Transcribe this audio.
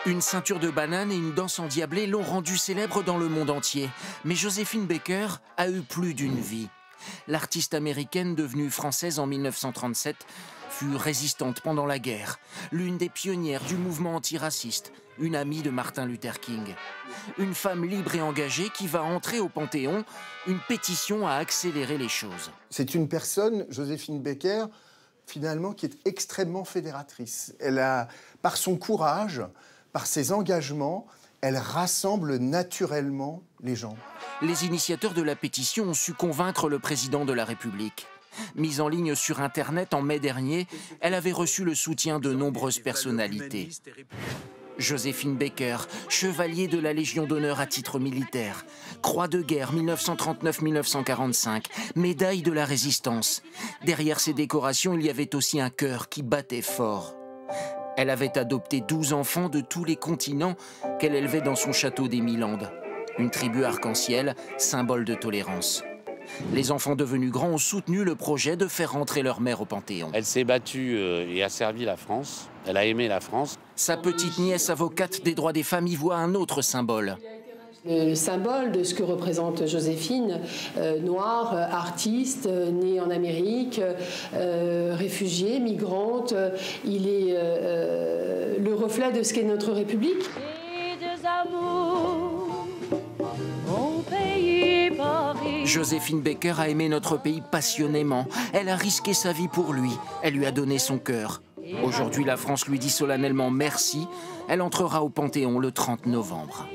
Une ceinture de banane et une danse endiablée l'ont rendue célèbre dans le monde entier. Mais Joséphine Baker a eu plus d'une vie. L'artiste américaine devenue française en 1937 fut résistante pendant la guerre, l'une des pionnières du mouvement antiraciste, une amie de Martin Luther King. Une femme libre et engagée qui va entrer au Panthéon, une pétition à accélérer les choses. C'est une personne, Joséphine Baker, finalement, qui est extrêmement fédératrice. Elle a, par son courage, par ses engagements, elle rassemble naturellement les gens. Les initiateurs de la pétition ont su convaincre le président de la République. Mise en ligne sur Internet en mai dernier, elle avait reçu le soutien de nombreuses personnalités. Joséphine Baker, chevalier de la Légion d'honneur à titre militaire, croix de guerre 1939-1945, médaille de la Résistance. Derrière ces décorations, il y avait aussi un cœur qui battait fort. Elle avait adopté 12 enfants de tous les continents qu'elle élevait dans son château des Milandes. Une tribu arc-en-ciel, symbole de tolérance. Les enfants devenus grands ont soutenu le projet de faire rentrer leur mère au Panthéon. Elle s'est battue et a servi la France. Elle a aimé la France. Sa petite nièce avocate des droits des femmes y voit un autre symbole. Le symbole de ce que représente Joséphine, noire, artiste, née en Amérique, réfugiée, migrante, il est le reflet de ce qu'est notre République. Et deux amours, mon pays Paris. Joséphine Baker a aimé notre pays passionnément. Elle a risqué sa vie pour lui. Elle lui a donné son cœur. Aujourd'hui, la France lui dit solennellement merci. Elle entrera au Panthéon le 30 novembre.